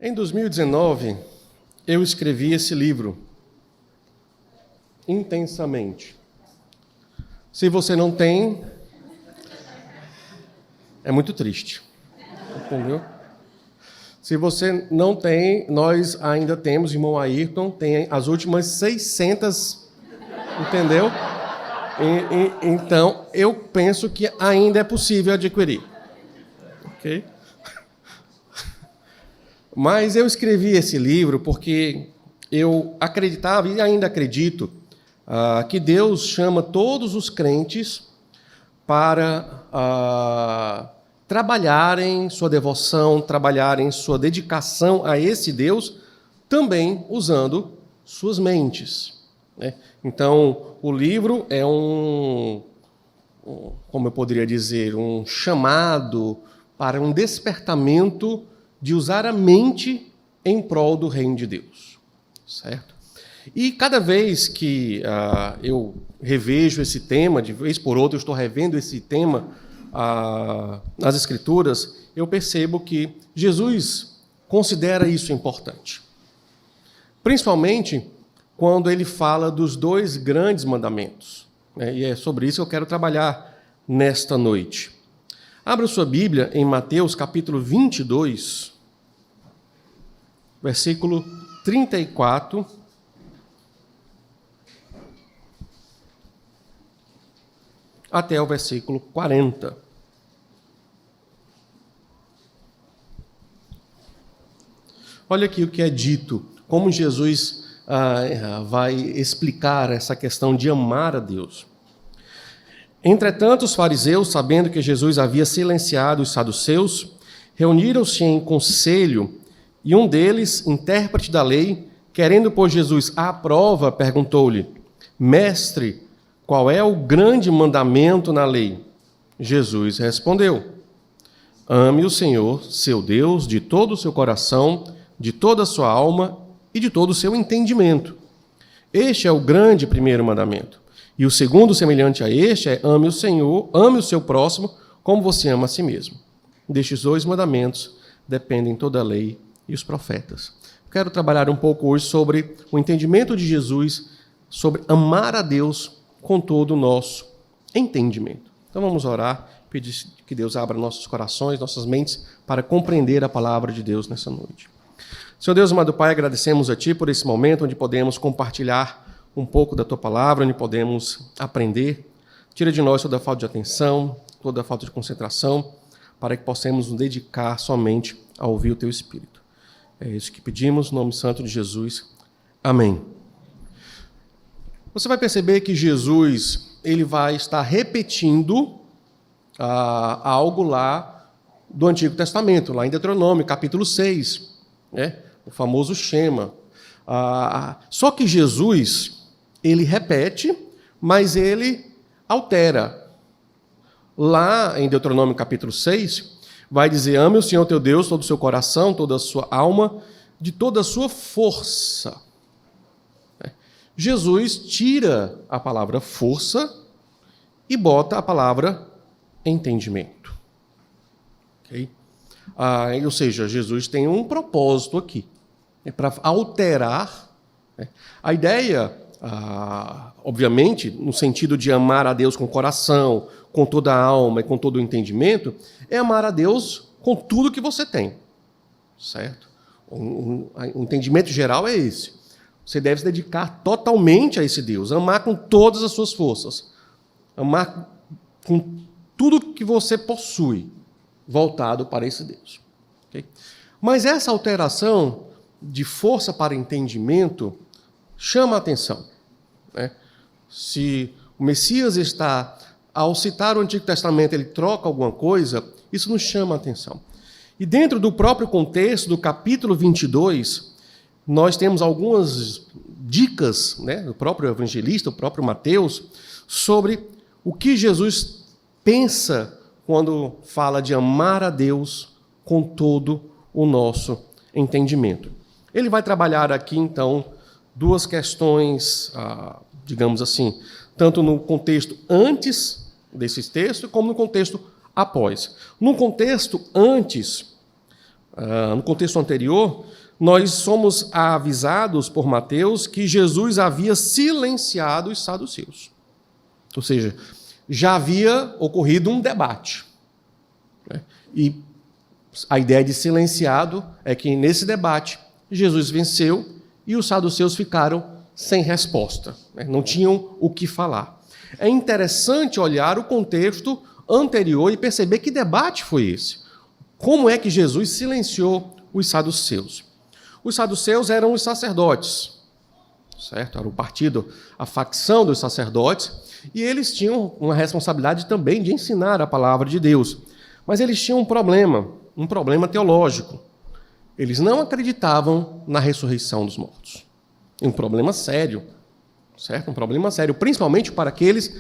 Em 2019, eu escrevi esse livro, Intensamente. Se você não tem, é muito triste, entendeu? Se você não tem, nós ainda temos, irmão Ayrton, tem as últimas 600, entendeu? Então, eu penso que ainda é possível adquirir. Ok? Mas eu escrevi esse livro porque eu acreditava e ainda acredito que Deus chama todos os crentes para trabalharem sua devoção, trabalharem sua dedicação a esse Deus, também usando suas mentes, né? Então, o livro é como eu poderia dizer, um chamado para um despertamento de usar a mente em prol do reino de Deus, certo? E cada vez que eu revejo esse tema, de vez por outra eu estou revendo esse tema nas Escrituras, eu percebo que Jesus considera isso importante. Principalmente quando ele fala dos dois grandes mandamentos, né? E é sobre isso que eu quero trabalhar nesta noite. Abra sua Bíblia em Mateus capítulo 22, versículo 34 até o versículo 40. Olha aqui o que é dito, como Jesus vai explicar essa questão de amar a Deus. Entretanto, os fariseus, sabendo que Jesus havia silenciado os saduceus, reuniram-se em conselho, e um deles, intérprete da lei, querendo pôr Jesus à prova, perguntou-lhe: Mestre, qual é o grande mandamento na lei? Jesus respondeu: Ame o Senhor, seu Deus, de todo o seu coração, de toda a sua alma e de todo o seu entendimento. Este é o grande primeiro mandamento. E o segundo, semelhante a este, é: ame o Senhor, ame o seu próximo, como você ama a si mesmo. Destes dois mandamentos dependem toda a lei e os profetas. Quero trabalhar um pouco hoje sobre o entendimento de Jesus, sobre amar a Deus com todo o nosso entendimento. Então vamos orar, pedir que Deus abra nossos corações, nossas mentes, para compreender a palavra de Deus nessa noite. Senhor Deus, amado Pai, agradecemos a Ti por esse momento onde podemos compartilhar um pouco da Tua palavra, onde podemos aprender. Tira de nós toda a falta de atenção, toda a falta de concentração, para que possamos nos dedicar somente a ouvir o Teu Espírito. É isso que pedimos, no nome santo de Jesus. Amém. Você vai perceber que Jesus ele vai estar repetindo algo lá do Antigo Testamento, lá em Deuteronômio, capítulo 6, né? O famoso Shema. Só que Jesus, ele repete, mas ele altera. Lá em Deuteronômio, capítulo 6, vai dizer: ame o Senhor teu Deus, todo o seu coração, toda a sua alma, de toda a sua força. Jesus tira a palavra força e bota a palavra entendimento. Okay? Ou seja, Jesus tem um propósito aqui, para alterar. A ideia, obviamente, no sentido de amar a Deus com o coração, com toda a alma e com todo o entendimento, é amar a Deus com tudo que você tem, certo? O entendimento geral é esse. Você deve se dedicar totalmente a esse Deus, amar com todas as suas forças, amar com tudo que você possui, voltado para esse Deus. Okay? Mas essa alteração de força para entendimento chama a atenção, né? Se o Messias está, ao citar o Antigo Testamento, ele troca alguma coisa, isso nos chama a atenção. E dentro do próprio contexto do capítulo 22, nós temos algumas dicas, né, do próprio evangelista, o próprio Mateus, sobre o que Jesus pensa quando fala de amar a Deus com todo o nosso entendimento. Ele vai trabalhar aqui, então, duas questões, digamos assim, tanto no contexto antes desses textos, como no contexto após. No contexto antes, no contexto anterior, nós somos avisados por Mateus que Jesus havia silenciado os saduceus. Ou seja, já havia ocorrido um debate. E a ideia de silenciado é que nesse debate Jesus venceu e os saduceus ficaram sem resposta, não tinham o que falar. É interessante olhar o contexto anterior e perceber que debate foi esse. Como é que Jesus silenciou os saduceus? Os saduceus eram os sacerdotes, certo? Era o partido, a facção dos sacerdotes, e eles tinham uma responsabilidade também de ensinar a palavra de Deus. Mas eles tinham um problema teológico. Eles não acreditavam na ressurreição dos mortos. Um problema sério, certo? Um problema sério, principalmente para aqueles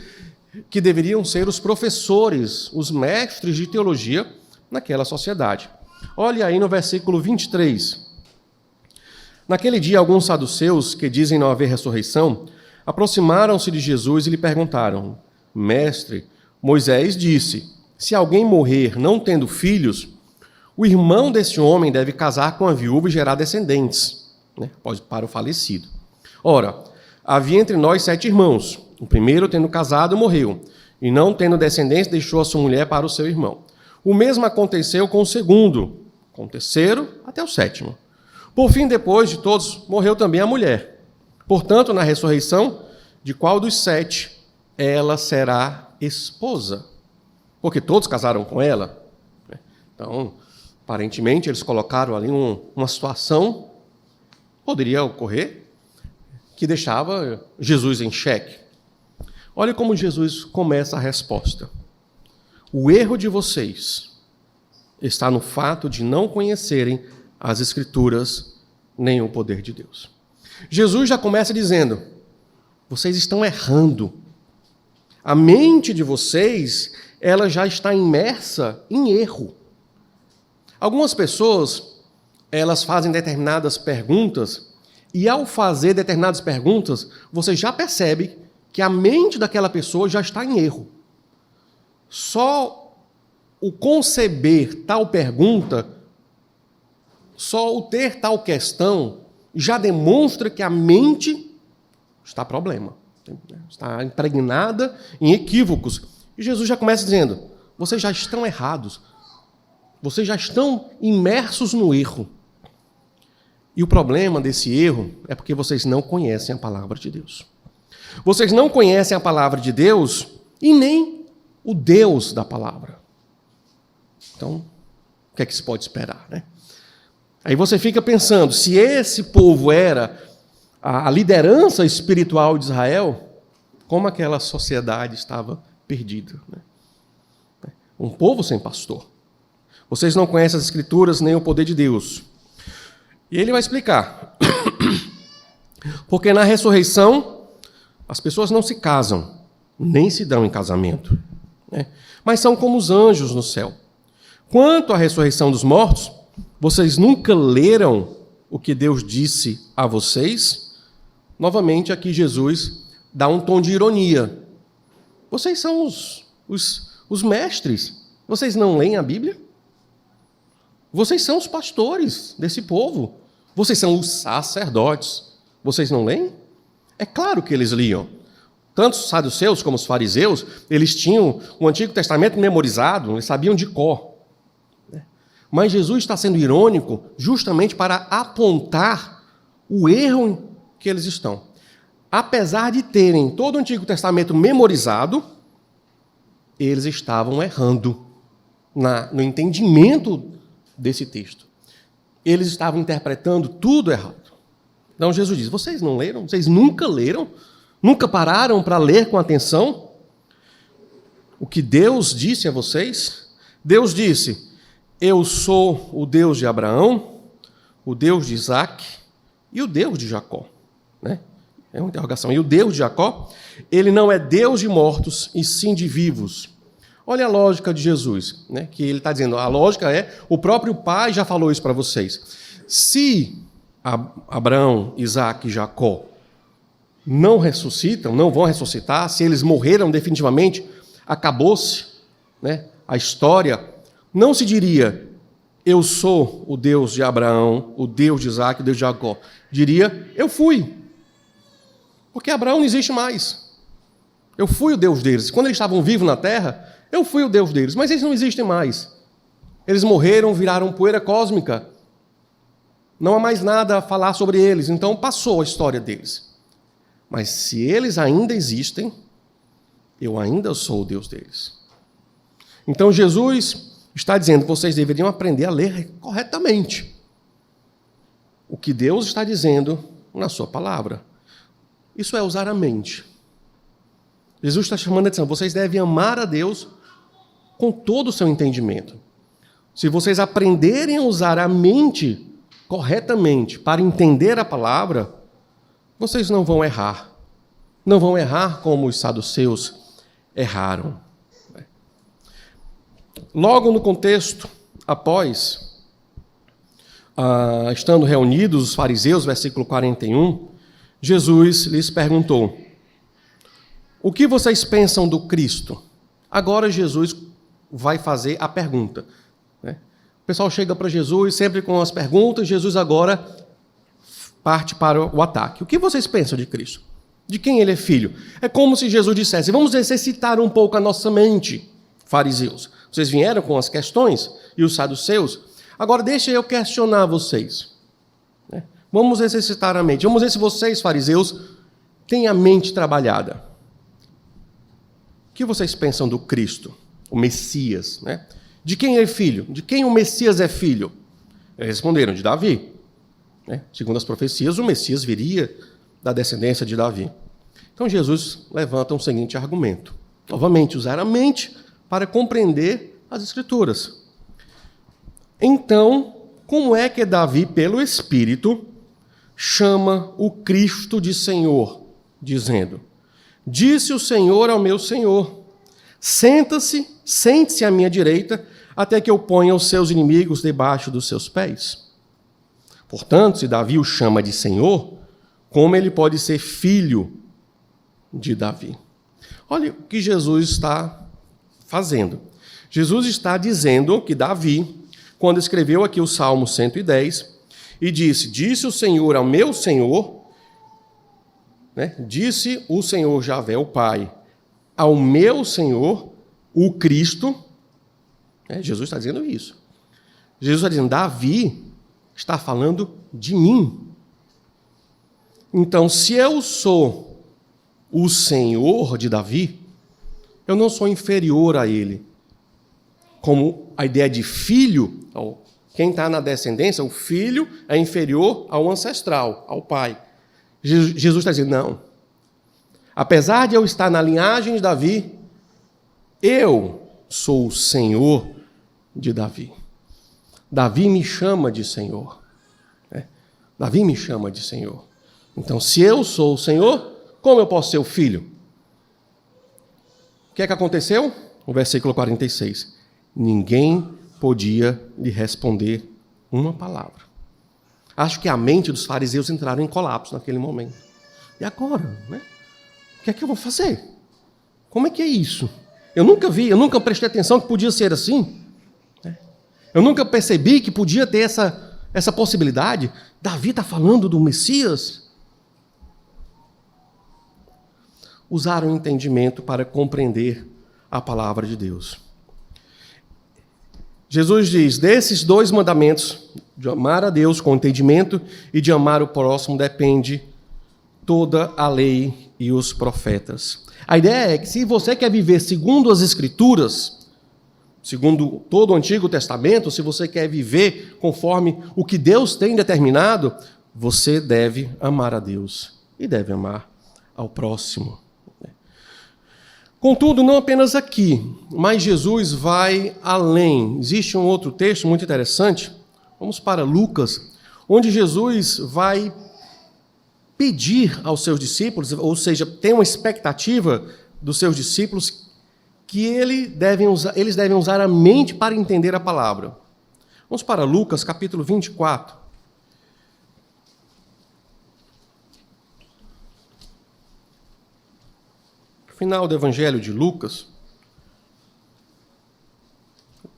que deveriam ser os professores, os mestres de teologia naquela sociedade. Olhe aí no versículo 23. Naquele dia, alguns saduceus, que dizem não haver ressurreição, aproximaram-se de Jesus e lhe perguntaram: Mestre, Moisés disse, se alguém morrer não tendo filhos, o irmão desse homem deve casar com a viúva e gerar descendentes, para o falecido. Ora, havia entre nós 7 irmãos. O primeiro, tendo casado, morreu, e não tendo descendentes, deixou a sua mulher para o seu irmão. O mesmo aconteceu com o segundo, com o terceiro, até o 7º. Por fim, depois de todos, morreu também a mulher. Portanto, na ressurreição, de qual dos 7 ela será esposa? Porque todos casaram com ela. Então, aparentemente, eles colocaram ali uma situação, poderia ocorrer, que deixava Jesus em xeque. Olha como Jesus começa a resposta. O erro de vocês está no fato de não conhecerem as Escrituras nem o poder de Deus. Jesus já começa dizendo, vocês estão errando. A mente de vocês, ela já está imersa em erro. Algumas pessoas, elas fazem determinadas perguntas, e ao fazer determinadas perguntas, você já percebe que a mente daquela pessoa já está em erro. Só o conceber tal pergunta, só o ter tal questão, já demonstra que a mente está problema, está impregnada em equívocos. E Jesus já começa dizendo, vocês já estão errados, vocês já estão imersos no erro. E o problema desse erro é porque vocês não conhecem a palavra de Deus. Vocês não conhecem a palavra de Deus e nem o Deus da palavra. Então, o que é que se pode esperar, né? Aí você fica pensando, se esse povo era a liderança espiritual de Israel, como aquela sociedade estava perdida, né? Um povo sem pastor. Vocês não conhecem as Escrituras nem o poder de Deus. E ele vai explicar. Porque na ressurreição, as pessoas não se casam, nem se dão em casamento, né? Mas são como os anjos no céu. Quanto à ressurreição dos mortos, vocês nunca leram o que Deus disse a vocês? Novamente, aqui Jesus dá um tom de ironia. Vocês são os mestres. Vocês não leem a Bíblia? Vocês são os pastores desse povo. Vocês são os sacerdotes. Vocês não leem? É claro que eles liam. Tanto os saduceus como os fariseus, eles tinham o Antigo Testamento memorizado, eles sabiam de cor. Mas Jesus está sendo irônico justamente para apontar o erro em que eles estão. Apesar de terem todo o Antigo Testamento memorizado, eles estavam errando no entendimento desse texto. Eles estavam interpretando tudo errado. Então Jesus diz, vocês não leram? Vocês nunca leram? Nunca pararam para ler com atenção o que Deus disse a vocês? Deus disse, eu sou o Deus de Abraão, o Deus de Isaac e o Deus de Jacó. Né? É uma interrogação. E o Deus de Jacó, ele não é Deus de mortos e sim de vivos. Olha a lógica de Jesus, né? Que ele está dizendo, a lógica é, o próprio Pai já falou isso para vocês. Se Abraão, Isaac e Jacó não ressuscitam, não vão ressuscitar, se eles morreram definitivamente, acabou-se, né, a história, não se diria eu sou o Deus de Abraão, o Deus de Isaac, o Deus de Jacó? Diria, eu fui. Porque Abraão não existe mais. Eu fui o Deus deles. Quando eles estavam vivos na terra, eu fui o Deus deles. Mas eles não existem mais. Eles morreram, viraram poeira cósmica. Não há mais nada a falar sobre eles. Então passou a história deles. Mas se eles ainda existem, eu ainda sou o Deus deles. Então Jesus está dizendo que vocês deveriam aprender a ler corretamente o que Deus está dizendo na sua palavra. Isso é usar a mente. Jesus está chamando a atenção. Vocês devem amar a Deus com todo o seu entendimento. Se vocês aprenderem a usar a mente corretamente para entender a palavra, vocês não vão errar. Não vão errar como os saduceus erraram. Logo no contexto, após, estando reunidos os fariseus, versículo 41, Jesus lhes perguntou: o que vocês pensam do Cristo? Agora Jesus vai fazer a pergunta. O pessoal chega para Jesus sempre com as perguntas, Jesus agora parte para o ataque. O que vocês pensam de Cristo? De quem ele é filho? É como se Jesus dissesse: vamos exercitar um pouco a nossa mente, fariseus. Vocês vieram com as questões e os saduceus. Agora deixa eu questionar vocês. Vamos exercitar a mente. Vamos ver se vocês, fariseus, têm a mente trabalhada. O que vocês pensam do Cristo, o Messias? De quem é filho? De quem o Messias é filho? Eles responderam: de Davi. Segundo as profecias, o Messias viria da descendência de Davi. Então Jesus levanta um seguinte argumento. Novamente, usar a mente para compreender as Escrituras. Então, como é que Davi, pelo Espírito, chama o Cristo de Senhor, dizendo: disse o Senhor ao meu Senhor, sente-se à minha direita, até que eu ponha os seus inimigos debaixo dos seus pés. Portanto, se Davi o chama de Senhor, como ele pode ser filho de Davi? Olha o que Jesus está fazendo. Jesus está dizendo que Davi, quando escreveu aqui o Salmo 110, e disse o Senhor ao meu Senhor, disse o Senhor Javé, o Pai, ao meu Senhor, o Cristo. Jesus está dizendo isso. Jesus está dizendo: Davi está falando de mim. Então, se eu sou o Senhor de Davi, eu não sou inferior a ele. Como a ideia de filho, quem está na descendência, o filho é inferior ao ancestral, ao pai. Jesus está dizendo: não. Apesar de eu estar na linhagem de Davi, eu sou o Senhor de Davi. Davi me chama de Senhor. Davi me chama de Senhor. Então, se eu sou o Senhor, como eu posso ser o filho? O que é que aconteceu? No versículo 46. Ninguém podia lhe responder uma palavra. Acho que a mente dos fariseus entraram em colapso naquele momento. E agora? O que é que eu vou fazer? Como é que é isso? Eu nunca vi, eu nunca prestei atenção que podia ser assim. Eu nunca percebi que podia ter essa possibilidade. Davi está falando do Messias. Usaram o entendimento para compreender a palavra de Deus. Jesus diz: desses dois mandamentos, de amar a Deus com entendimento e de amar o próximo, depende toda a lei e os profetas. A ideia é que se você quer viver segundo as Escrituras, segundo todo o Antigo Testamento, se você quer viver conforme o que Deus tem determinado, você deve amar a Deus e deve amar ao próximo. Contudo, não apenas aqui, mas Jesus vai além. Existe um outro texto muito interessante, vamos para Lucas, onde Jesus vai pedir aos seus discípulos, ou seja, tem uma expectativa dos seus discípulos que eles devem usar a mente para entender a palavra. Vamos para Lucas, capítulo 24. Final do Evangelho de Lucas.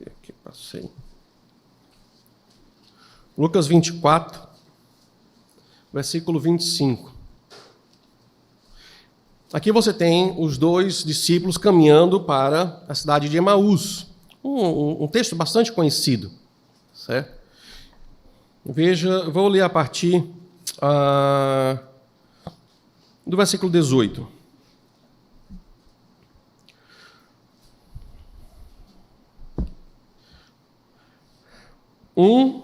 Aqui passei. Lucas 24, versículo 25. Aqui você tem os dois discípulos caminhando para a cidade de Emaús. Um texto bastante conhecido, certo? Veja, vou ler a partir do versículo 18.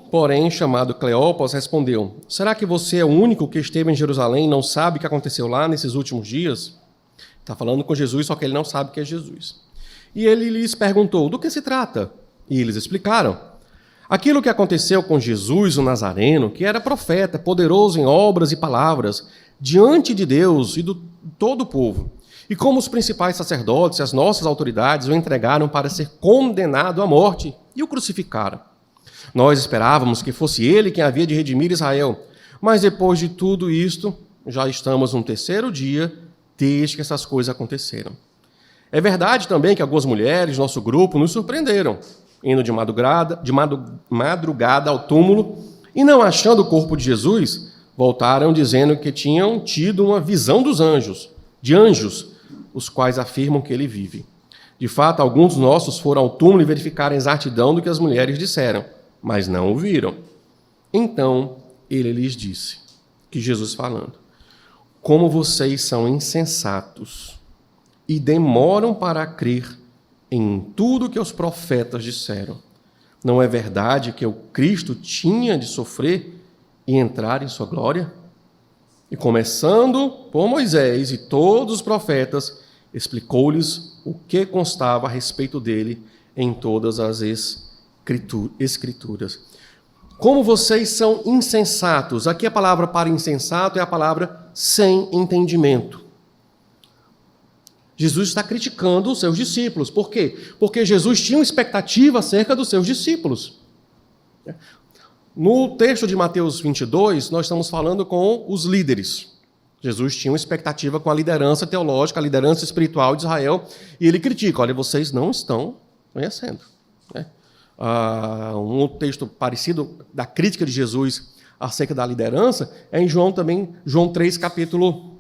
Porém, chamado Cleopas, respondeu: será que você é o único que esteve em Jerusalém e não sabe o que aconteceu lá nesses últimos dias? Está falando com Jesus, só que ele não sabe que é Jesus. E ele lhes perguntou: do que se trata? E eles explicaram: aquilo que aconteceu com Jesus, o Nazareno, que era profeta, poderoso em obras e palavras, diante de Deus e de todo o povo. E como os principais sacerdotes e as nossas autoridades o entregaram para ser condenado à morte e o crucificaram. Nós esperávamos que fosse ele quem havia de redimir Israel, mas depois de tudo isto, já estamos no terceiro dia desde que essas coisas aconteceram. É verdade também que algumas mulheres do nosso grupo nos surpreenderam, indo de madrugada ao túmulo e, não achando o corpo de Jesus, voltaram dizendo que tinham tido uma visão de anjos, os quais afirmam que ele vive. De fato, alguns nossos foram ao túmulo e verificaram a exatidão do que as mulheres disseram, mas não o viram. Então ele lhes disse, que Jesus falando: como vocês são insensatos e demoram para crer em tudo que os profetas disseram. Não é verdade que o Cristo tinha de sofrer e entrar em sua glória? E começando por Moisés e todos os profetas, explicou-lhes o que constava a respeito dele em todas as Escrituras. Como vocês são insensatos. Aqui a palavra para insensato é a palavra sem entendimento. Jesus está criticando os seus discípulos. Por quê? Porque Jesus tinha uma expectativa acerca dos seus discípulos. No texto de Mateus 22, nós estamos falando com os líderes. Jesus tinha uma expectativa com a liderança teológica, a liderança espiritual de Israel, e ele critica: olha, vocês não estão conhecendo. Um texto parecido da crítica de Jesus acerca da liderança é em João 3, capítulo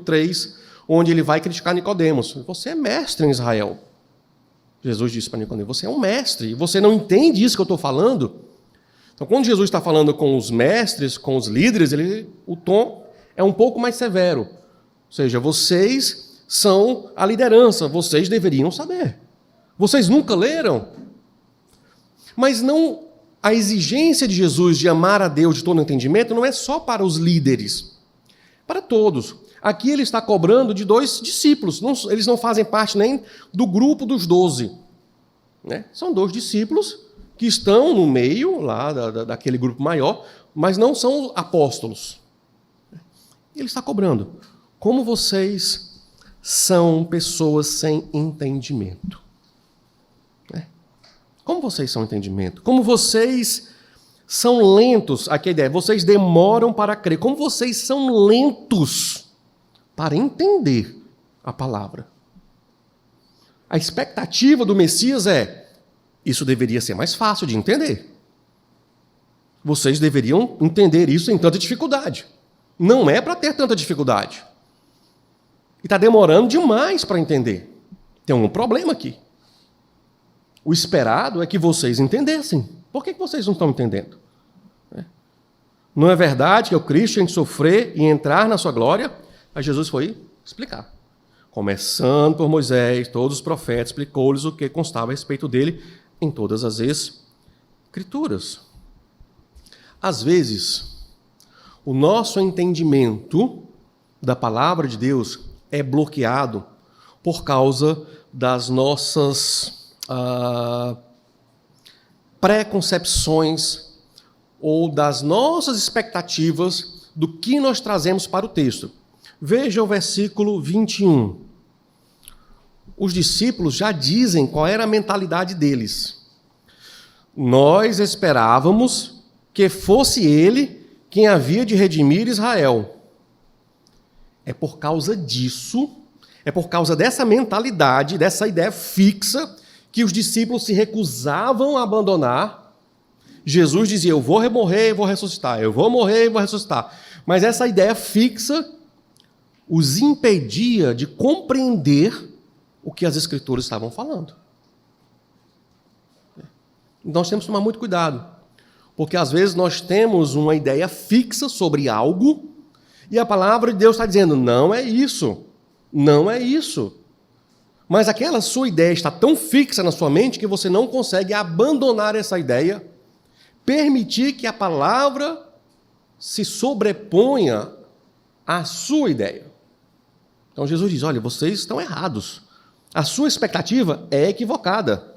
3, onde ele vai criticar Nicodemos. Você é mestre em Israel. Jesus disse para Nicodemos: você é um mestre, e você não entende isso que eu estou falando? Então, quando Jesus está falando com os mestres, com os líderes, o tom é um pouco mais severo. Ou seja, vocês são a liderança, vocês deveriam saber. Vocês nunca leram? Mas não, a exigência de Jesus de amar a Deus de todo entendimento não é só para os líderes, para todos. Aqui ele está cobrando de 2 discípulos, eles não fazem parte nem do grupo dos 12. São 2 discípulos que estão no meio lá daquele grupo maior, mas não são apóstolos. Ele está cobrando: como vocês são pessoas sem entendimento. Como vocês são entendimento? Como vocês são lentos, aqui a ideia, vocês demoram para crer. Como vocês são lentos para entender a palavra. A expectativa do Messias isso deveria ser mais fácil de entender. Vocês deveriam entender isso sem tanta dificuldade. Não é para ter tanta dificuldade. E está demorando demais para entender. Tem um problema aqui. O esperado é que vocês entendessem. Por que vocês não estão entendendo? Não é verdade que o Cristo tem que sofrer e entrar na sua glória? Aí Jesus foi explicar. Começando por Moisés, todos os profetas, explicou-lhes o que constava a respeito dele em todas as Escrituras. Às vezes, o nosso entendimento da palavra de Deus é bloqueado por causa das nossas preconcepções ou das nossas expectativas do que nós trazemos para o texto. Veja o versículo 21. Os discípulos já dizem qual era a mentalidade deles. Nós esperávamos que fosse ele quem havia de redimir Israel. É por causa disso, é por causa dessa mentalidade, dessa ideia fixa, que os discípulos se recusavam a abandonar Jesus dizia, eu vou morrer e vou ressuscitar, eu vou morrer e vou ressuscitar. Mas essa ideia fixa os impedia de compreender o que as Escrituras estavam falando. Nós temos que tomar muito cuidado, porque às vezes nós temos uma ideia fixa sobre algo e a palavra de Deus está dizendo, não é isso, não é isso. Mas aquela sua ideia está tão fixa na sua mente que você não consegue abandonar essa ideia, permitir que a palavra se sobreponha à sua ideia. Então Jesus diz, olha, vocês estão errados. A sua expectativa é equivocada.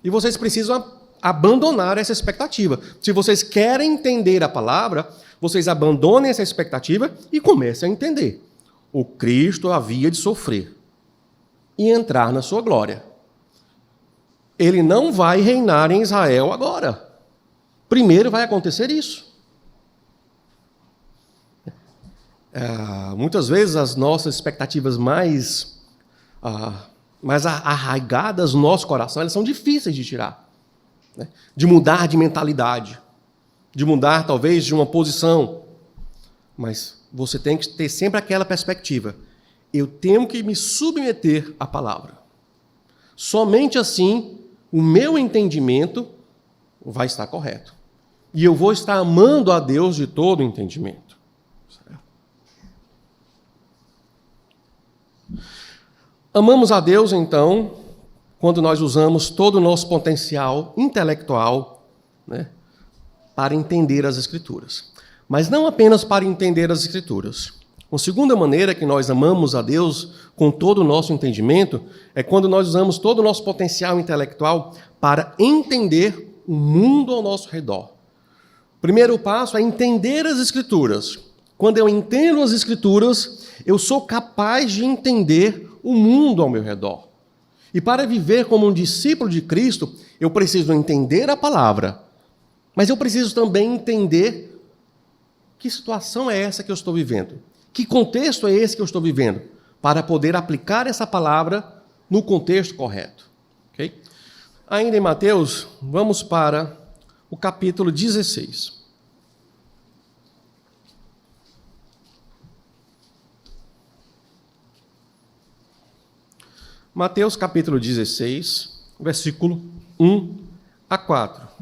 E vocês precisam abandonar essa expectativa. Se vocês querem entender a palavra, vocês abandonem essa expectativa e comecem a entender. O Cristo havia de sofrer e entrar na sua glória. Ele não vai reinar em Israel agora. Primeiro vai acontecer isso. Muitas vezes as nossas expectativas mais arraigadas no nosso coração, elas são difíceis de tirar, né? De mudar de mentalidade, de mudar talvez de uma posição. Mas você tem que ter sempre aquela perspectiva. Eu tenho que me submeter à palavra. Somente assim o meu entendimento vai estar correto. E eu vou estar amando a Deus de todo o entendimento. Certo? Amamos a Deus, então, quando nós usamos todo o nosso potencial intelectual, né, para entender as Escrituras. Mas não apenas para entender as Escrituras. Uma segunda maneira que nós amamos a Deus com todo o nosso entendimento é quando nós usamos todo o nosso potencial intelectual para entender o mundo ao nosso redor. O primeiro passo é entender as Escrituras. Quando eu entendo as Escrituras, eu sou capaz de entender o mundo ao meu redor. E para viver como um discípulo de Cristo, eu preciso entender a palavra, mas eu preciso também entender que situação é essa que eu estou vivendo. Que contexto é esse que eu estou vivendo? Para poder aplicar essa palavra no contexto correto. Okay? Ainda em Mateus, vamos para o capítulo 16. Mateus capítulo 16, versículo 1 a 4.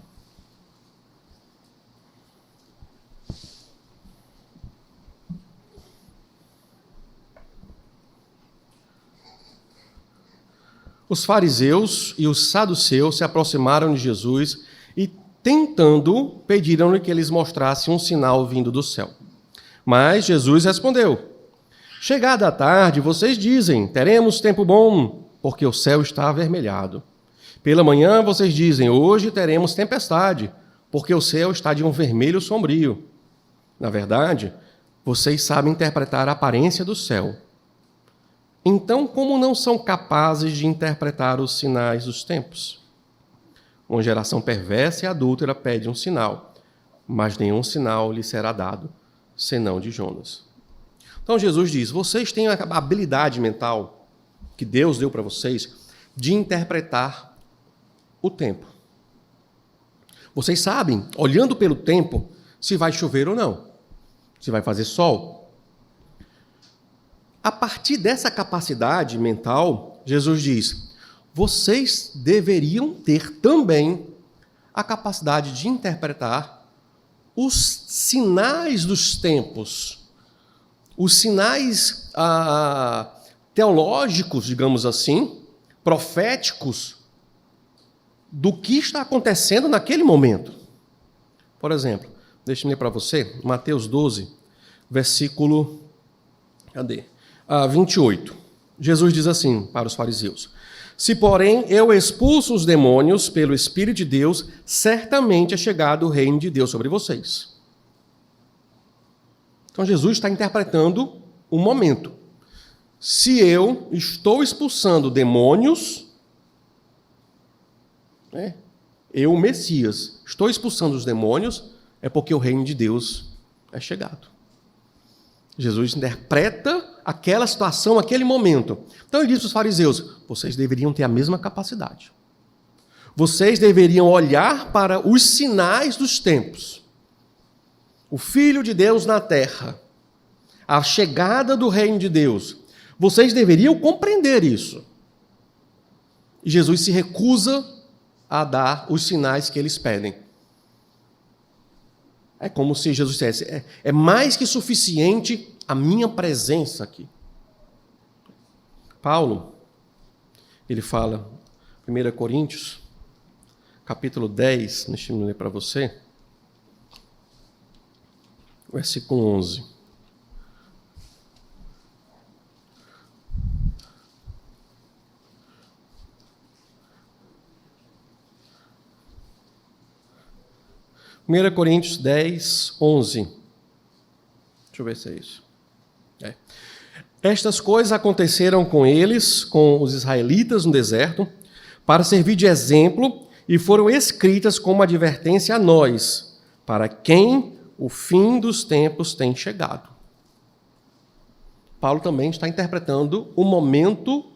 Os fariseus e os saduceus se aproximaram de Jesus e, tentando, pediram-lhe que eles mostrassem um sinal vindo do céu. Mas Jesus respondeu, chegada a tarde, vocês dizem, teremos tempo bom, porque o céu está avermelhado. Pela manhã, vocês dizem, hoje teremos tempestade, porque o céu está de um vermelho sombrio. Na verdade, vocês sabem interpretar a aparência do céu. Então, como não são capazes de interpretar os sinais dos tempos? Uma geração perversa e adúltera pede um sinal, mas nenhum sinal lhe será dado, senão de Jonas. Então, Jesus diz, vocês têm a habilidade mental que Deus deu para vocês de interpretar o tempo. Vocês sabem, olhando pelo tempo, se vai chover ou não, se vai fazer sol. A partir dessa capacidade mental, Jesus diz, vocês deveriam ter também a capacidade de interpretar os sinais dos tempos, os sinais teológicos, digamos assim, proféticos, do que está acontecendo naquele momento. Por exemplo, deixe-me ler para você, Mateus 12, versículo 28. Jesus diz assim para os fariseus, se, porém, eu expulso os demônios pelo Espírito de Deus, certamente é chegado o reino de Deus sobre vocês. Então, Jesus está interpretando o momento. Se eu estou expulsando demônios, eu, o Messias, estou expulsando os demônios, é porque o reino de Deus é chegado. Jesus interpreta aquela situação, aquele momento. Então ele diz aos fariseus, vocês deveriam ter a mesma capacidade. vocês deveriam olhar para os sinais dos tempos. O Filho de Deus na terra, a chegada do reino de Deus. Vocês deveriam compreender isso. E Jesus se recusa a dar os sinais que eles pedem. É como se Jesus dissesse, é mais que suficiente a minha presença aqui. Paulo, ele fala, 1 Coríntios, capítulo 10, deixa eu ler para você, versículo 11. Primeira Coríntios 10, 11. Deixa eu ver se é isso. Estas coisas aconteceram com eles, com os israelitas no deserto, para servir de exemplo, e foram escritas como advertência a nós, para quem o fim dos tempos tem chegado. Paulo também está interpretando o momento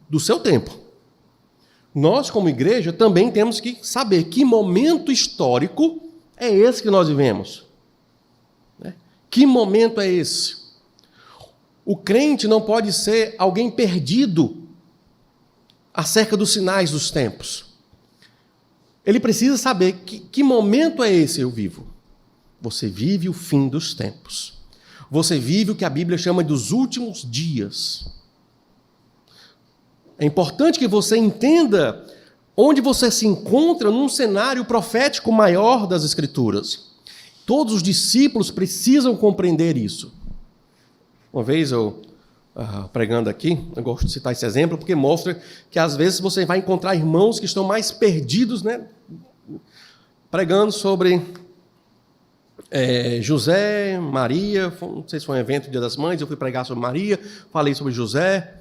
do seu tempo. Nós, como igreja, também temos que saber que momento histórico é esse que nós vivemos. Que momento é esse? O crente não pode ser alguém perdido acerca dos sinais dos tempos. Ele precisa saber que momento é esse eu vivo. Você vive o fim dos tempos. Você vive o que a Bíblia chama dos últimos dias. É importante que você entenda onde você se encontra num cenário profético maior das Escrituras. Todos os discípulos precisam compreender isso. Uma vez eu, pregando aqui, eu gosto de citar esse exemplo, porque mostra que às vezes você vai encontrar irmãos que estão mais perdidos, né? Pregando sobre José, Maria, não sei se foi um evento Dia das Mães, eu fui pregar sobre Maria, falei sobre José,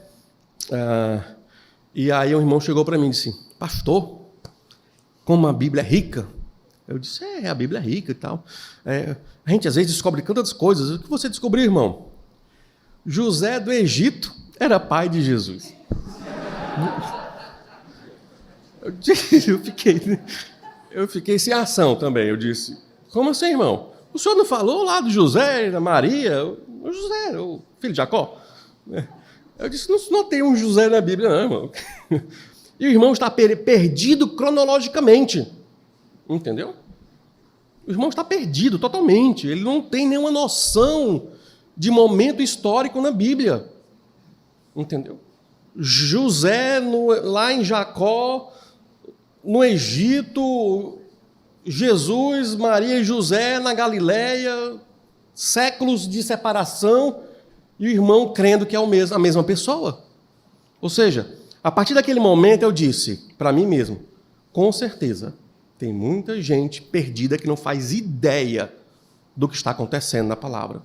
e aí um irmão chegou para mim e disse, pastor, como a Bíblia é rica. Eu disse, a Bíblia é rica e tal. A gente às vezes descobre tantas coisas. O que você descobriu, irmão? José do Egito era pai de Jesus. Eu fiquei sem ação também. Eu disse, como assim, irmão? O senhor não falou lá do José, da Maria? O José, o filho de Jacó? Eu disse, não tem um José na Bíblia, não, irmão. E o irmão está perdido cronologicamente. Entendeu? O irmão está perdido totalmente. Ele não tem nenhuma noção de momento histórico na Bíblia. Entendeu? José lá em Jacó, no Egito, Jesus, Maria e José na Galileia, séculos de separação, e o irmão crendo que é a mesma pessoa. Ou seja, a partir daquele momento eu disse para mim mesmo, com certeza, tem muita gente perdida que não faz ideia do que está acontecendo na palavra.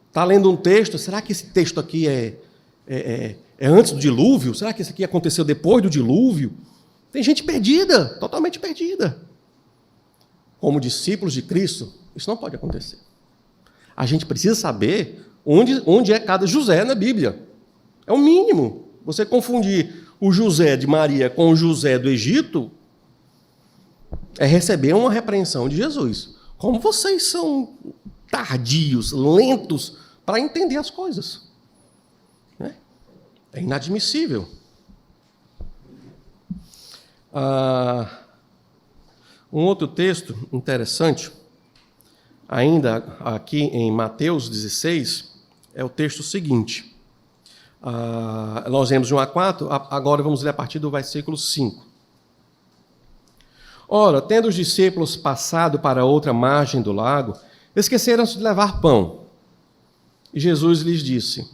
Está lendo um texto, será que esse texto aqui é antes do dilúvio? Será que esse aqui aconteceu depois do dilúvio? Tem gente perdida, totalmente perdida. Como discípulos de Cristo, isso não pode acontecer. A gente precisa saber onde é cada José na Bíblia. É o mínimo. Você confundir o José de Maria com o José do Egito é receber uma repreensão de Jesus. Como vocês são tardios, lentos para entender as coisas. É inadmissível. Um outro texto interessante, ainda aqui em Mateus 16, é o texto seguinte. Nós lemos de 1 a 4, agora vamos ler a partir do versículo 5. Ora, tendo os discípulos passado para outra margem do lago, esqueceram-se de levar pão. E Jesus lhes disse,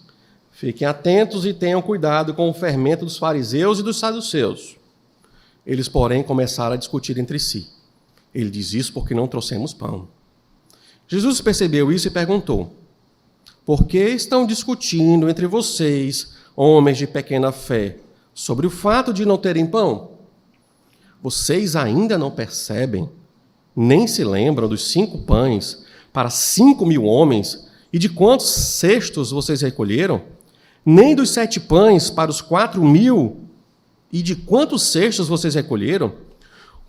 fiquem atentos e tenham cuidado com o fermento dos fariseus e dos saduceus. Eles, porém, começaram a discutir entre si. Ele diz isso porque não trouxemos pão. Jesus percebeu isso e perguntou, por que estão discutindo entre vocês, homens de pequena fé, sobre o fato de não terem pão? Vocês ainda não percebem, nem se lembram dos 5 pães para 5.000 homens e de quantos cestos vocês recolheram? Nem dos 7 pães para os 4.000 E de quantos cestos vocês recolheram?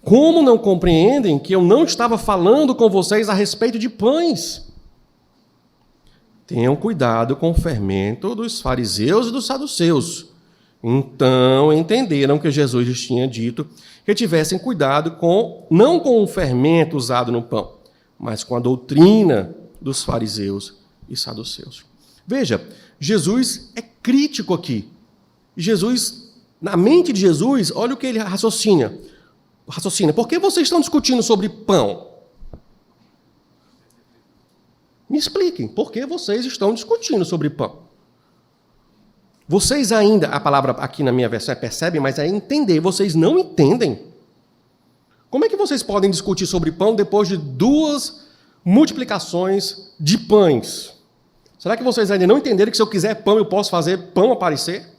Como não compreendem que eu não estava falando com vocês a respeito de pães? Tenham cuidado com o fermento dos fariseus e dos saduceus. Então entenderam que Jesus lhes tinha dito que tivessem cuidado não com o fermento usado no pão, mas com a doutrina dos fariseus e saduceus. Veja, Jesus é crítico aqui. Jesus, na mente de Jesus, olha o que ele raciocina. Por que vocês estão discutindo sobre pão? Me expliquem, por que vocês estão discutindo sobre pão? Vocês ainda, a palavra aqui na minha versão é percebem, mas é entender, vocês não entendem. Como é que vocês podem discutir sobre pão depois de 2 multiplicações de pães? Será que vocês ainda não entenderam que se eu quiser pão, eu posso fazer pão aparecer?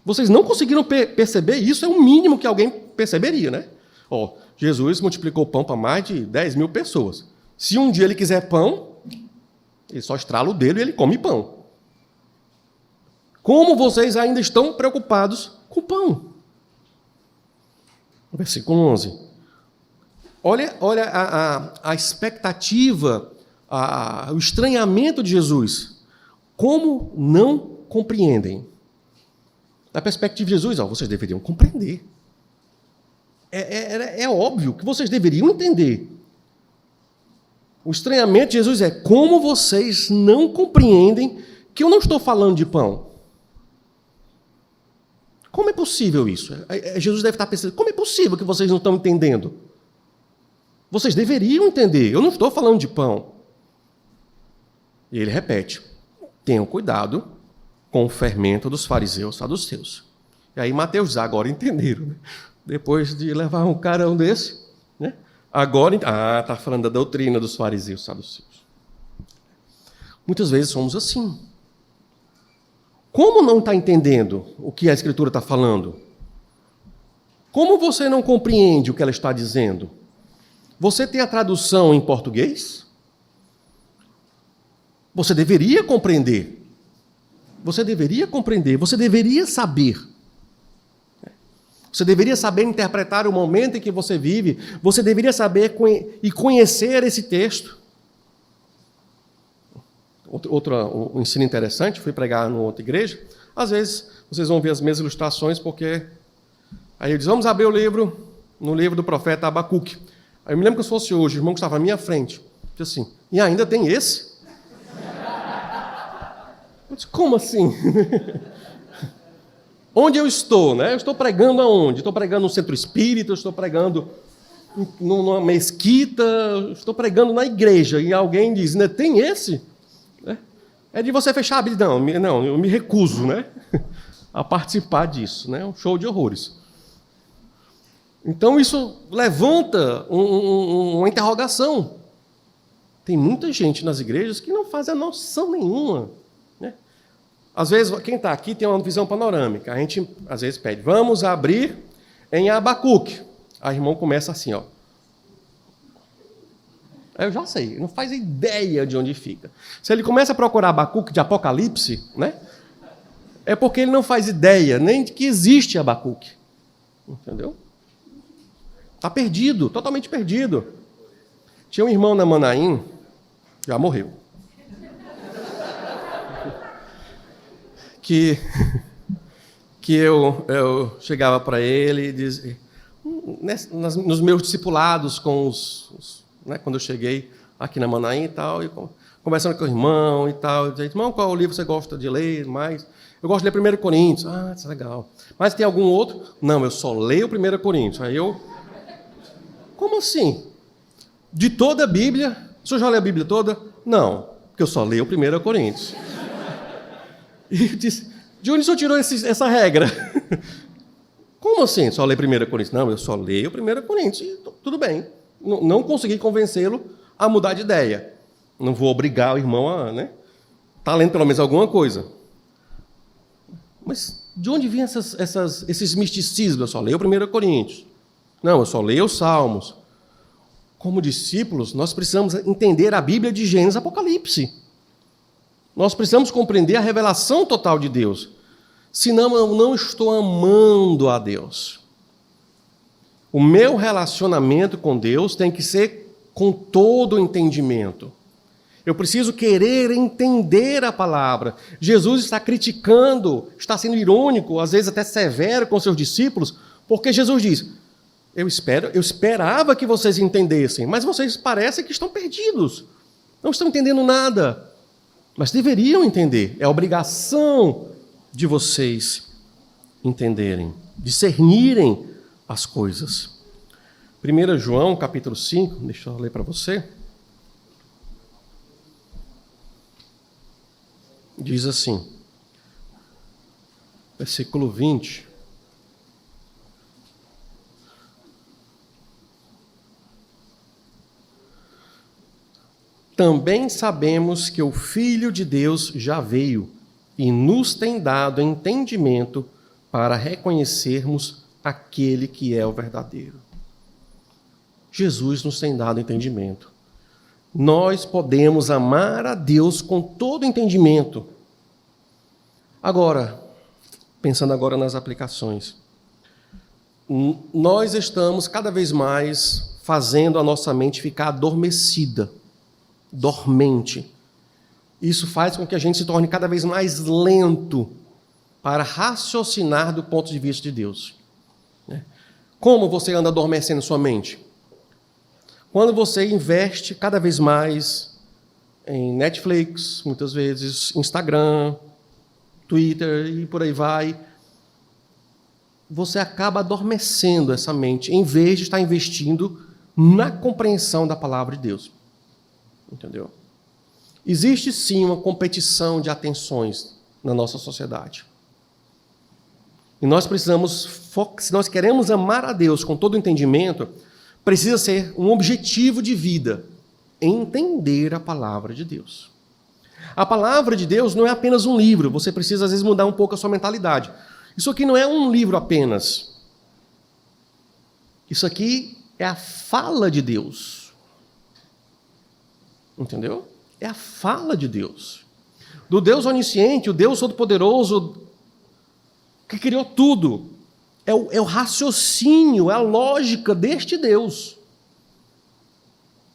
Vocês não conseguiram perceber isso? É o mínimo que alguém perceberia, né? Jesus multiplicou pão para mais de 10 mil pessoas. Se um dia ele quiser pão, ele só estrala o dedo e ele come pão. Como vocês ainda estão preocupados com pão? Versículo 11. Olha a expectativa, o estranhamento de Jesus. Como não compreendem? Na perspectiva de Jesus, vocês deveriam compreender. É óbvio que vocês deveriam entender. O estranhamento de Jesus é como vocês não compreendem que eu não estou falando de pão. Como é possível isso? Jesus deve estar pensando, como é possível que vocês não estão entendendo? Vocês deveriam entender, eu não estou falando de pão. E ele repete, tenham cuidado com o fermento dos fariseus e saduceus. E aí Mateus diz, agora entenderam, né? Depois de levar um carão desse, né? Agora, está falando da doutrina dos fariseus e saduceus. Muitas vezes somos assim. Como não está entendendo o que a Escritura está falando? Como você não compreende o que ela está dizendo? Você tem a tradução em português? Você deveria compreender. Você deveria compreender, você deveria saber. Você deveria saber interpretar o momento em que você vive. Você deveria saber e conhecer esse texto. Um ensino interessante, fui pregar numa outra igreja. Às vezes, vocês vão ver as mesmas ilustrações, porque... Aí eu disse, vamos abrir no livro do profeta Abacuque. Aí eu me lembro que se fosse hoje, o irmão que estava à minha frente, disse assim, e ainda tem esse? Eu disse, como assim? Onde eu estou, né? Eu estou pregando aonde? Estou pregando no centro espírita, estou pregando numa mesquita, estou pregando na igreja, e alguém diz, né, tem esse? É de você fechar a Bíblia. Não, eu me recuso, né, a participar disso, né? Um show de horrores. Então isso levanta uma interrogação. Tem muita gente nas igrejas que não faz a noção nenhuma, né? Às vezes, quem está aqui tem uma visão panorâmica. A gente, às vezes, pede, vamos abrir em Abacuque. Aí o irmão começa assim, ó. Eu já sei, não faz ideia de onde fica. Se ele começa a procurar Abacuque de Apocalipse, né, é porque ele não faz ideia nem de que existe Abacuque. Entendeu? Está perdido, totalmente perdido. Tinha um irmão na Manaim, já morreu, que eu chegava para ele e dizia, nos meus discipulados né, quando eu cheguei aqui na Manaim e tal, e conversando com o irmão e tal, eu dizia, irmão, qual livro você gosta de ler mais? Eu gosto de ler 1 Coríntios. Ah, isso é legal. Mas tem algum outro? Não, eu só leio 1 Coríntios. Aí eu... Como assim? De toda a Bíblia? O senhor já leu a Bíblia toda? Não, porque eu só leio 1 Coríntios. E eu disse, de onde o senhor tirou essa regra? Como assim? Só lê 1 Coríntios? Não, eu só leio 1 Coríntios. E tudo bem. Não consegui convencê-lo a mudar de ideia. Não vou obrigar o irmão a... né, tá lendo pelo menos alguma coisa. Mas de onde vêm esses misticismos? Eu só leio 1 Coríntios. Não, eu só leio os Salmos. Como discípulos, nós precisamos entender a Bíblia de Gênesis e Apocalipse. Nós precisamos compreender a revelação total de Deus. senão eu não estou amando a Deus. O meu relacionamento com Deus tem que ser com todo o entendimento. Eu preciso querer entender a palavra. Jesus está criticando, está sendo irônico, às vezes até severo com seus discípulos, porque Jesus diz: eu esperava que vocês entendessem, mas vocês parecem que estão perdidos, não estão entendendo nada. Mas deveriam entender, é obrigação de vocês entenderem, discernirem as coisas. 1 João, capítulo 5, deixa eu ler para você. Diz assim, versículo 20. Também sabemos que o Filho de Deus já veio e nos tem dado entendimento para reconhecermos aquele que é o verdadeiro. Jesus nos tem dado entendimento. Nós podemos amar a Deus com todo entendimento. Agora, pensando agora nas aplicações, nós estamos cada vez mais fazendo a nossa mente ficar adormecida, dormente. Isso faz com que a gente se torne cada vez mais lento para raciocinar do ponto de vista de Deus. Como você anda adormecendo sua mente? Quando você investe cada vez mais em Netflix, muitas vezes Instagram, Twitter e por aí vai, você acaba adormecendo essa mente, em vez de estar investindo na compreensão da palavra de Deus. Entendeu? Existe sim uma competição de atenções na nossa sociedade. E nós precisamos, se nós queremos amar a Deus com todo o entendimento, precisa ser um objetivo de vida, entender a palavra de Deus. A palavra de Deus não é apenas um livro, você precisa às vezes mudar um pouco a sua mentalidade. Isso aqui não é um livro apenas. Isso aqui é a fala de Deus. Entendeu? É a fala de Deus. Do Deus onisciente, o Deus todo-poderoso, que criou tudo. É o raciocínio, é a lógica deste Deus.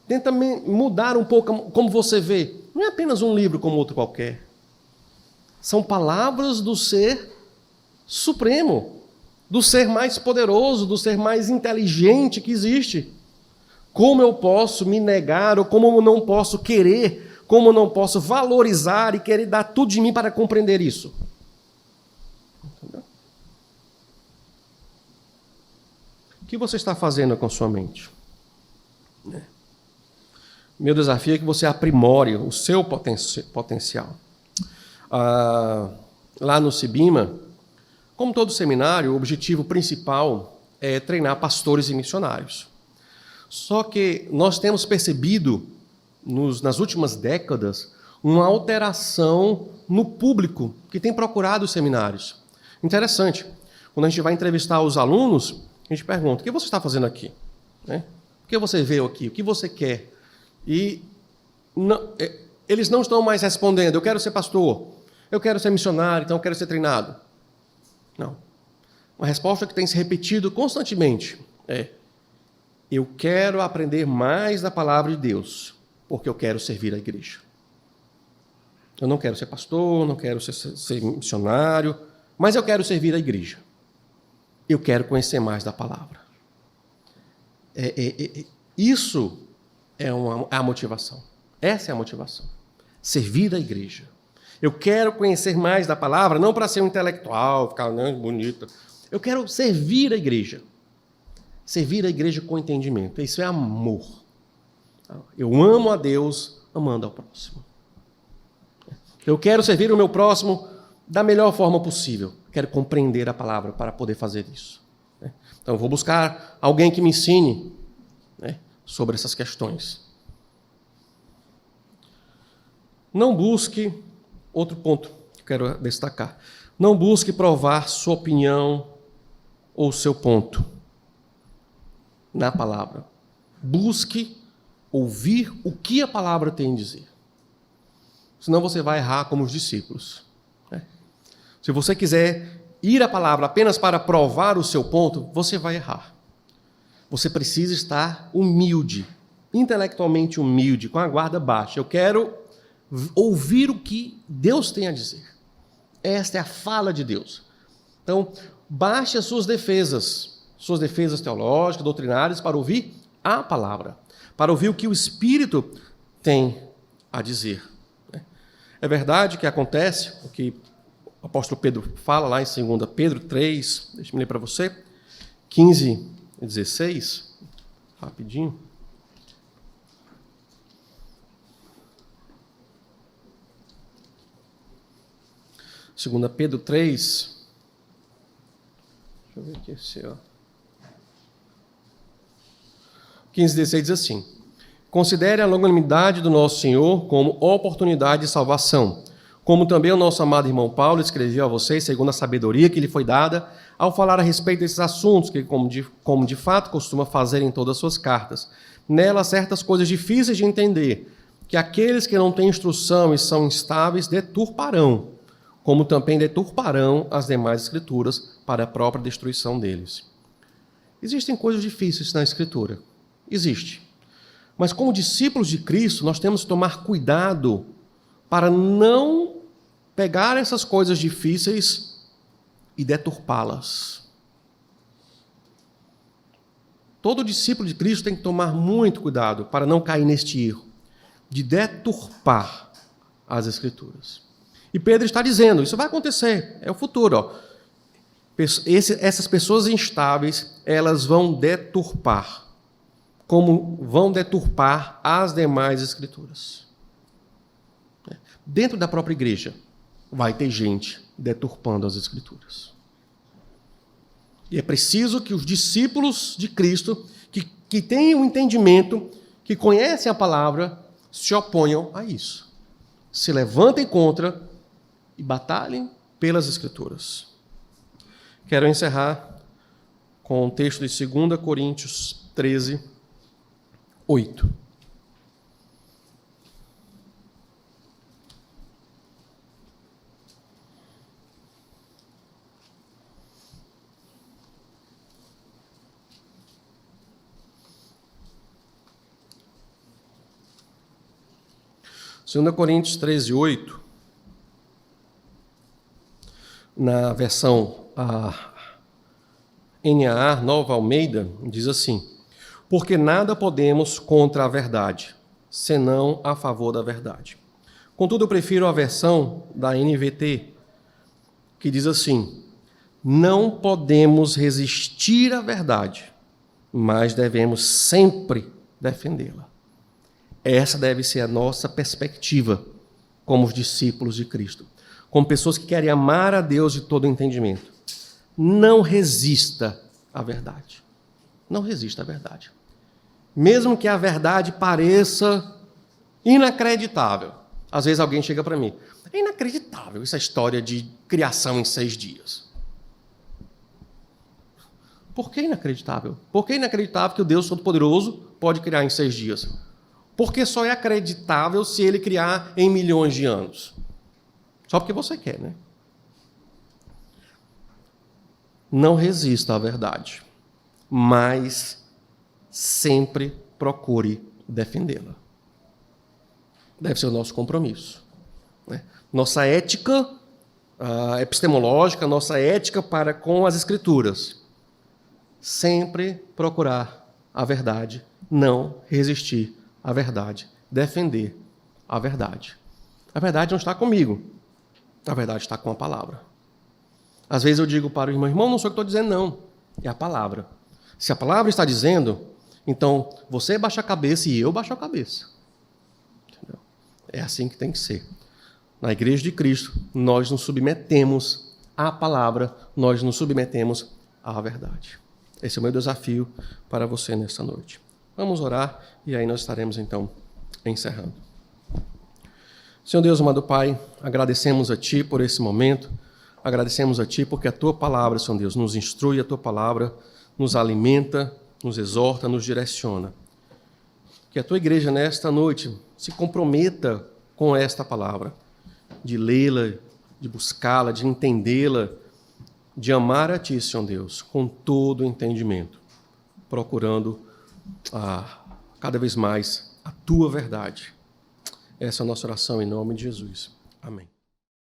Tenta mudar um pouco como você vê. Não é apenas um livro como outro qualquer. São palavras do ser supremo, do ser mais poderoso, do ser mais inteligente que existe. Como eu posso me negar, ou como eu não posso querer, como eu não posso valorizar e querer dar tudo de mim para compreender isso? Entendeu? O que você está fazendo com sua mente? Meu desafio é que você aprimore o seu potencial. Lá no Cibima, como todo seminário, o objetivo principal é treinar pastores e missionários. Só que nós temos percebido, nas últimas décadas, uma alteração no público que tem procurado os seminários. Interessante. Quando a gente vai entrevistar os alunos, a gente pergunta: o que você está fazendo aqui? O que você veio aqui? O que você quer? E eles não estão mais respondendo: eu quero ser pastor, eu quero ser missionário, então eu quero ser treinado. Não. Uma resposta que tem se repetido constantemente é: eu quero aprender mais da palavra de Deus, porque eu quero servir a igreja. Eu não quero ser pastor, não quero ser missionário, mas eu quero servir a igreja. Eu quero conhecer mais da palavra. Isso é a motivação. Essa é a motivação. Servir a igreja. Eu quero conhecer mais da palavra, não para ser um intelectual, ficar bonito. Eu quero servir a igreja. Servir a igreja com entendimento. Isso é amor. Eu amo a Deus amando ao próximo. Eu quero servir o meu próximo da melhor forma possível. Quero compreender a palavra para poder fazer isso. Então, eu vou buscar alguém que me ensine sobre essas questões. Não busque, outro ponto que eu quero destacar, não busque provar sua opinião ou seu ponto na palavra. Busque ouvir o que a palavra tem a dizer. Senão você vai errar como os discípulos. Se você quiser ir à palavra apenas para provar o seu ponto, você vai errar. Você precisa estar humilde, intelectualmente humilde, com a guarda baixa. Eu quero ouvir o que Deus tem a dizer. Esta é a fala de Deus. Então, baixe as suas defesas teológicas, doutrinárias, para ouvir a palavra, para ouvir o que o Espírito tem a dizer. É verdade que acontece, o que o apóstolo Pedro fala lá em 2 Pedro 3, deixa eu ler para você, 15 e 16, rapidinho. 2 Pedro 3, deixa eu ver aqui esse, ó. 15 e 16 diz assim: considere a longanimidade do nosso Senhor como oportunidade de salvação, como também o nosso amado irmão Paulo escreveu a vocês, segundo a sabedoria que lhe foi dada, ao falar a respeito desses assuntos, que como de fato costuma fazer em todas as suas cartas. Nela, certas coisas difíceis de entender, que aqueles que não têm instrução e são instáveis deturparão, como também deturparão as demais escrituras para a própria destruição deles. Existem coisas difíceis na Escritura. Existe. Mas como discípulos de Cristo, nós temos que tomar cuidado para não pegar essas coisas difíceis e deturpá-las. Todo discípulo de Cristo tem que tomar muito cuidado para não cair neste erro de deturpar as Escrituras. E Pedro está dizendo, isso vai acontecer, é o futuro. Ó. Essas pessoas instáveis, elas vão deturpar, como vão deturpar as demais Escrituras. Dentro da própria igreja, vai ter gente deturpando as Escrituras. E é preciso que os discípulos de Cristo, que têm um entendimento, que conhecem a palavra, se oponham a isso. Se levantem contra e batalhem pelas Escrituras. Quero encerrar com o texto de 2 Coríntios 13, 8. Segunda Coríntios 13, 8, na versão NAA, Nova Almeida, diz assim: porque nada podemos contra a verdade, senão a favor da verdade. Contudo, eu prefiro a versão da NVT, que diz assim: não podemos resistir à verdade, mas devemos sempre defendê-la. Essa deve ser a nossa perspectiva como os discípulos de Cristo, como pessoas que querem amar a Deus de todo entendimento. Não resista à verdade. Não resista à verdade. Mesmo que a verdade pareça inacreditável. Às vezes alguém chega para mim: é inacreditável essa história de criação em 6 dias. Por que inacreditável? Por que inacreditável que o Deus Todo-Poderoso pode criar em 6 dias? Porque só é acreditável se ele criar em milhões de anos. Só porque você quer, né? Não resista à verdade, mas sempre procure defendê-la. Deve ser o nosso compromisso. Né? Nossa ética epistemológica, nossa ética para com as Escrituras. Sempre procurar a verdade, não resistir à verdade, defender a verdade. A verdade não está comigo, a verdade está com a palavra. Às vezes eu digo para o irmão, não sou eu que estou dizendo, não, é a palavra. Se a palavra está dizendo, então você baixa a cabeça e eu baixo a cabeça. Entendeu? É assim que tem que ser. Na Igreja de Cristo, nós nos submetemos à palavra, nós nos submetemos à verdade. Esse é o meu desafio para você nesta noite. Vamos orar e aí nós estaremos então encerrando. Senhor Deus, amado Pai, agradecemos a Ti por esse momento, agradecemos a Ti porque a Tua palavra, Senhor Deus, nos instrui, a Tua palavra nos alimenta, nos exorta, nos direciona. Que a Tua igreja nesta noite se comprometa com esta palavra, de lê-la, de buscá-la, de entendê-la, de amar a Ti, Senhor Deus, com todo o entendimento, procurando cada vez mais a Tua verdade. Essa é a nossa oração em nome de Jesus. Amém.